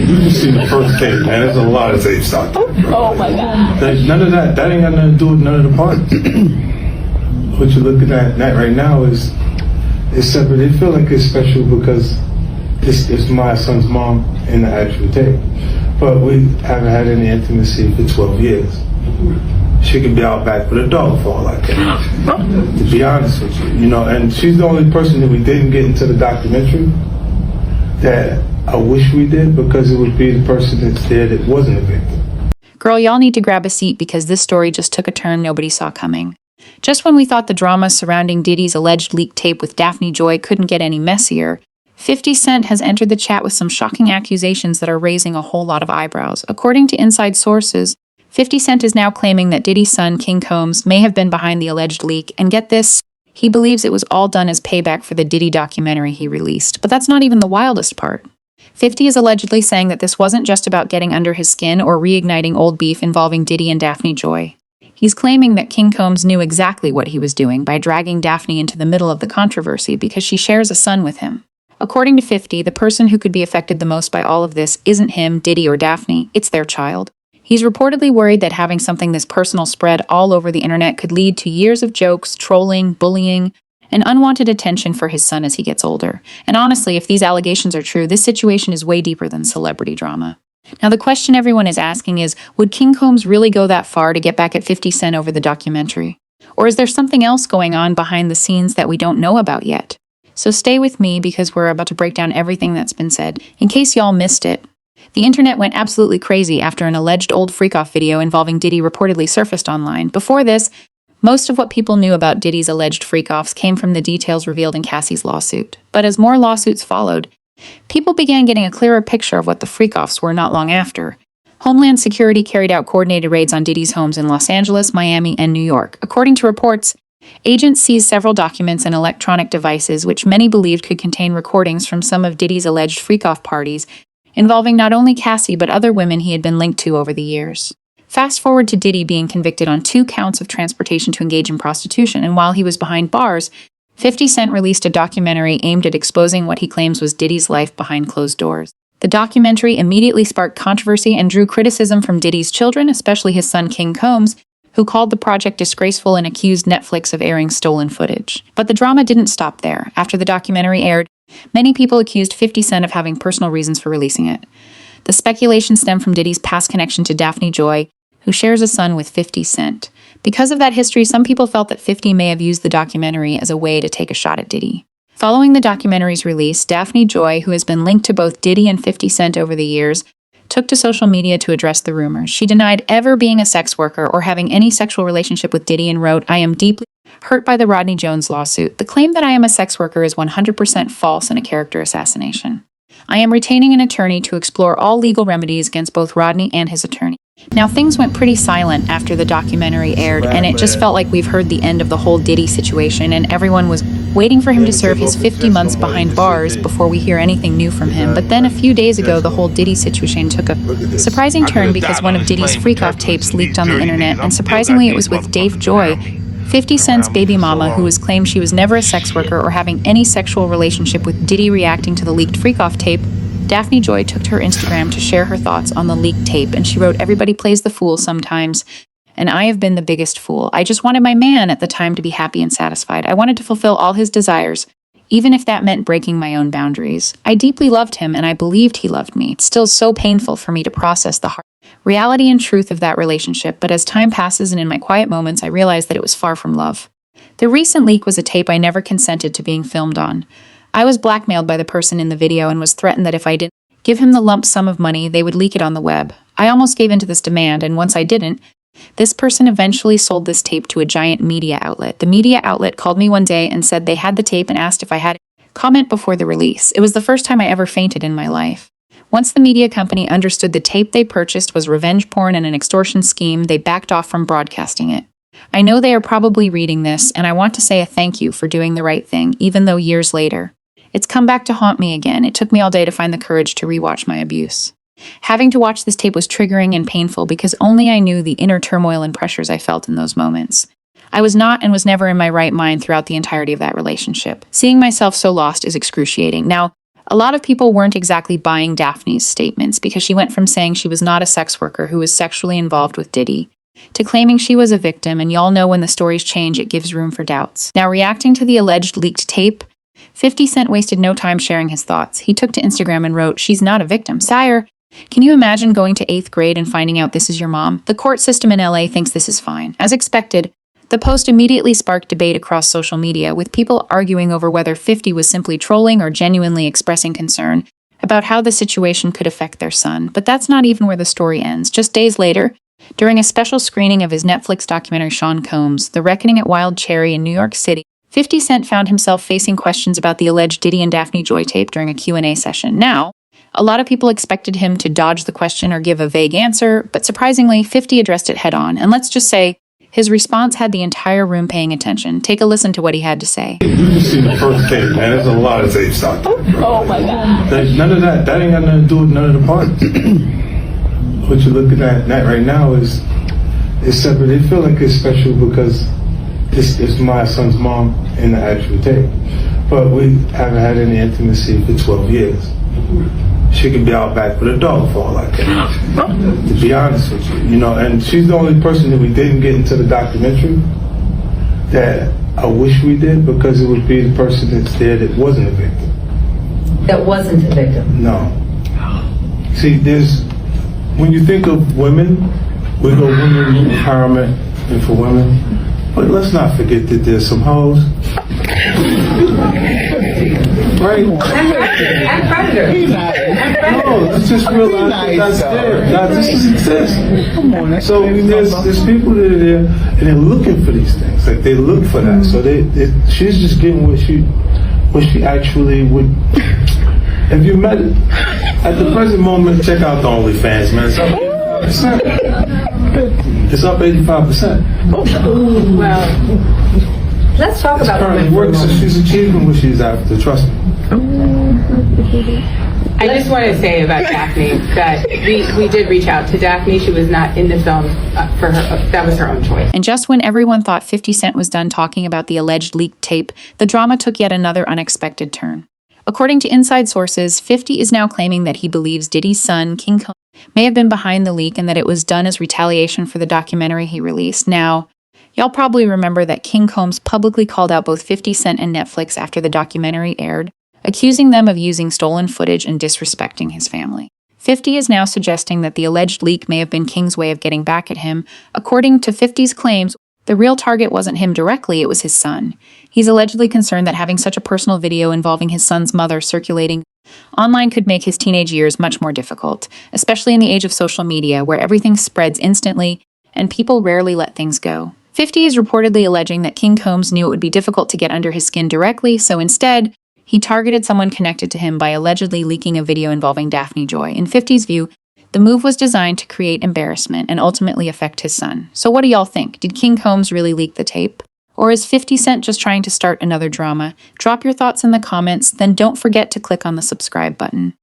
You just see the first tape, man. There's a lot of tapes out there. Oh my God. None of that. That ain't got nothing to do with none of the parties. What you're looking at right now is separate. It feel like it's special because it's my son's mom in the actual tape. But we haven't had any intimacy for 12 years. She could be out back with a dog for all I care. To be honest with you, and she's the only person that we didn't get into the documentary that I wish we did, because it would be the person that's there that wasn't a victim. Girl, y'all need to grab a seat because this story just took a turn nobody saw coming. Just when we thought the drama surrounding Diddy's alleged leaked tape with Daphne Joy couldn't get any messier, 50 Cent has entered the chat with some shocking accusations that are raising a whole lot of eyebrows. According to inside sources, 50 Cent is now claiming that Diddy's son, King Combs, may have been behind the alleged leak, and get this, he believes it was all done as payback for the Diddy documentary he released. But that's not even the wildest part. 50 is allegedly saying that this wasn't just about getting under his skin or reigniting old beef involving Diddy and Daphne Joy. He's claiming that King Combs knew exactly what he was doing by dragging Daphne into the middle of the controversy because she shares a son with him. According to 50, the person who could be affected the most by all of this isn't him, Diddy, or Daphne, it's their child. He's reportedly worried that having something this personal spread all over the internet could lead to years of jokes, trolling, bullying, and unwanted attention for his son as he gets older. And honestly, if these allegations are true, this situation is way deeper than celebrity drama. Now, the question everyone is asking is, would King Combs really go that far to get back at 50 Cent over the documentary? Or is there something else going on behind the scenes that we don't know about yet? So stay with me because we're about to break down everything that's been said. In case y'all missed it, the internet went absolutely crazy after an alleged old freak-off video involving Diddy reportedly surfaced online. Before this, most of what people knew about Diddy's alleged freak-offs came from the details revealed in Cassie's lawsuit. But as more lawsuits followed, people began getting a clearer picture of what the freak-offs were not long after. Homeland Security carried out coordinated raids on Diddy's homes in Los Angeles, Miami, and New York. According to reports, agents seized several documents and electronic devices which many believed could contain recordings from some of Diddy's alleged freak-off parties, involving not only Cassie but other women he had been linked to over the years. Fast forward to Diddy being convicted on 2 counts of transportation to engage in prostitution, and while he was behind bars, 50 Cent released a documentary aimed at exposing what he claims was Diddy's life behind closed doors. The documentary immediately sparked controversy and drew criticism from Diddy's children, especially his son King Combs, who called the project disgraceful and accused Netflix of airing stolen footage. But the drama didn't stop there. After the documentary aired, many people accused 50 Cent of having personal reasons for releasing it. The speculation stemmed from Diddy's past connection to Daphne Joy, who shares a son with 50 Cent. Because of that history, some people felt that 50 may have used the documentary as a way to take a shot at Diddy. Following the documentary's release, Daphne Joy, who has been linked to both Diddy and 50 Cent over the years, took to social media to address the rumors. She denied ever being a sex worker or having any sexual relationship with Diddy and wrote, "I am deeply hurt by the Rodney Jones lawsuit. The claim that I am a sex worker is 100% false and a character assassination. I am retaining an attorney to explore all legal remedies against both Rodney and his attorney." Now, things went pretty silent after the documentary aired, and it just felt like we've heard the end of the whole Diddy situation, and everyone was waiting for him to serve his 50 months behind bars before we hear anything new from him. But then a few days ago, the whole Diddy situation took a surprising turn because one of Diddy's freak-off tapes leaked on the internet, and surprisingly it was with Dave Joy, 50 Cent's baby mama, who has claimed she was never a sex worker or having any sexual relationship with Diddy. Reacting to the leaked freak-off tape, Daphne Joy took to her Instagram to share her thoughts on the leaked tape, and she wrote, "Everybody plays the fool sometimes, and I have been the biggest fool. I just wanted my man at the time to be happy and satisfied. I wanted to fulfill all his desires, even if that meant breaking my own boundaries. I deeply loved him, and I believed he loved me. It's still so painful for me to process the hard reality and truth of that relationship, but as time passes and in my quiet moments, I realize that it was far from love. The recent leak was a tape I never consented to being filmed on. I was blackmailed by the person in the video and was threatened that if I didn't give him the lump sum of money, they would leak it on the web. I almost gave in to this demand, and once I didn't, this person eventually sold this tape to a giant media outlet. The media outlet called me one day and said they had the tape and asked if I had a comment before the release. It was the first time I ever fainted in my life. Once the media company understood the tape they purchased was revenge porn and an extortion scheme, they backed off from broadcasting it. I know they are probably reading this, and I want to say a thank you for doing the right thing, even though years later. It's come back to haunt me again. It took me all day to find the courage to rewatch my abuse. Having to watch this tape was triggering and painful because only I knew the inner turmoil and pressures I felt in those moments. I was not and was never in my right mind throughout the entirety of that relationship. Seeing myself so lost is excruciating. Now, A lot of people weren't exactly buying Daphne's statements because she went from saying she was not a sex worker who was sexually involved with Diddy to claiming she was a victim, and y'all know when the stories change, it gives room for doubts. Now, reacting to the alleged leaked tape, 50 Cent wasted no time sharing his thoughts. He took to Instagram and wrote, "She's not a victim. Sire, can you imagine going to 8th grade and finding out this is your mom? The court system in LA thinks this is fine." As expected, the post immediately sparked debate across social media, with people arguing over whether 50 was simply trolling or genuinely expressing concern about how the situation could affect their son. But that's not even where the story ends. Just days later, during a special screening of his Netflix documentary Sean Combs, The Reckoning at Wild Cherry in New York City, 50 Cent found himself facing questions about the alleged Diddy and Daphne Joy tape during a Q&A session. Now, a lot of people expected him to dodge the question or give a vague answer, but surprisingly, 50 addressed it head-on, and let's just say, his response had the entire room paying attention. Take a listen to what he had to say. You just see the first tape, man. There's a lot of tapes out there. Oh my God. None of that ain't got nothing to do with none of the parties. What you're looking at right now is separate. They feel like it's special because it's my son's mom in the actual tape. But we haven't had any intimacy for 12 years. She could be out back with a dog for all I care. To be honest with you, and she's the only person that we didn't get into the documentary that I wish we did, because it would be the person that's there that wasn't a victim. That wasn't a victim. No. See, when you think of women, we go women empowerment and for women, but let's not forget that there's some hoes. Right? And predators. No, let's just realize that that's there. That this exists. So there's people that are there and they're looking for these things. Like they look for that. So she's just getting what she actually would. If you met it at the present moment, check out the OnlyFans, man. It's up 85%. It's up 85%. Well, let's talk about currently works, so she's achieving what she's after. Trust me. I just want to say about Daphne that we did reach out to Daphne. She was not in the film for her. That was her own choice. And just when everyone thought 50 Cent was done talking about the alleged leaked tape, the drama took yet another unexpected turn. According to inside sources, 50 is now claiming that he believes Diddy's son, King Combs, may have been behind the leak and that it was done as retaliation for the documentary he released. Now, y'all probably remember that King Combs publicly called out both 50 Cent and Netflix after the documentary aired, accusing them of using stolen footage and disrespecting his family. 50 is now suggesting that the alleged leak may have been King's way of getting back at him. According to 50's claims, the real target wasn't him directly, it was his son. He's allegedly concerned that having such a personal video involving his son's mother circulating online could make his teenage years much more difficult, especially in the age of social media, where everything spreads instantly and people rarely let things go. 50 is reportedly alleging that King Combs knew it would be difficult to get under his skin directly, so instead, he targeted someone connected to him by allegedly leaking a video involving Daphne Joy. In 50's view, the move was designed to create embarrassment and ultimately affect his son. So what do y'all think? Did King Combs really leak the tape? Or is 50 Cent just trying to start another drama? Drop your thoughts in the comments, then don't forget to click on the subscribe button.